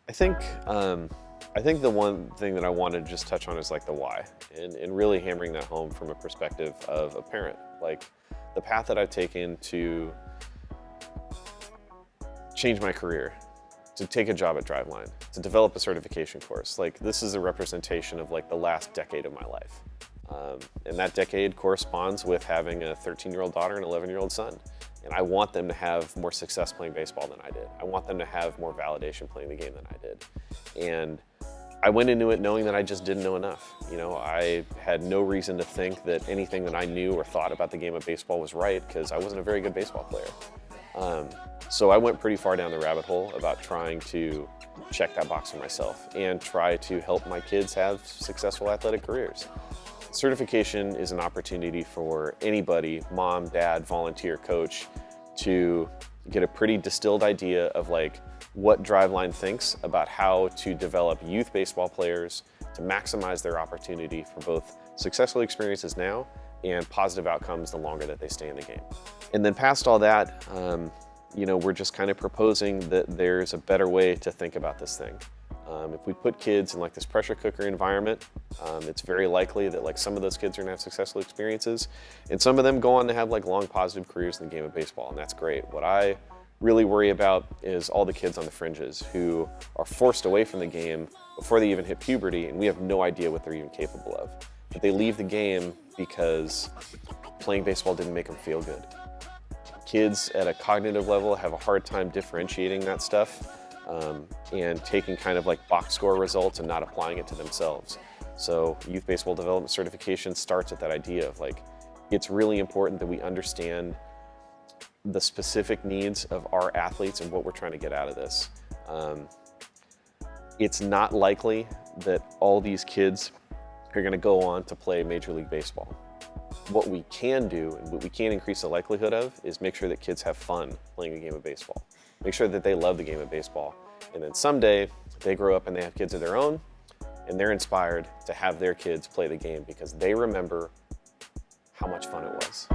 I think I think the one thing that I wanted to just touch on is like the why, and really hammering that home from a perspective of a parent. Like the path that I've taken to change my career, to take a job at Driveline, to develop a certification course. Like this is a representation of like the last decade of my life. And that decade corresponds with having a 13-year-old daughter and an 11-year-old son. And I want them to have more success playing baseball than I did. I want them to have more validation playing the game than I did. And I went into it knowing that I just didn't know enough. You know, I had no reason to think that anything that I knew or thought about the game of baseball was right because I wasn't a very good baseball player. So I went pretty far down the rabbit hole about trying to check that box for myself and try to help my kids have successful athletic careers. Certification is an opportunity for anybody, mom, dad, volunteer, coach, to get a pretty distilled idea of like what Driveline thinks about how to develop youth baseball players to maximize their opportunity for both successful experiences now and positive outcomes the longer that they stay in the game. And then past all that, you know, we're just kind of proposing that there's a better way to think about this thing. If we put kids in like this pressure cooker environment, it's very likely that like some of those kids are gonna have successful experiences and some of them go on to have like long positive careers in the game of baseball, and that's great. What I really worry about is all the kids on the fringes who are forced away from the game before they even hit puberty and we have no idea what they're even capable of. But they leave the game because playing baseball didn't make them feel good. Kids at a cognitive level have a hard time differentiating that stuff and taking kind of like box score results and not applying it to themselves. So youth baseball development certification starts with that idea of like, it's really important that we understand the specific needs of our athletes and what we're trying to get out of this. It's not likely that all these kids are gonna go on to play Major League Baseball. What we can do and what we can increase the likelihood of is make sure that kids have fun playing the game of baseball. Make sure that they love the game of baseball. And then someday they grow up and they have kids of their own and they're inspired to have their kids play the game because they remember how much fun it was.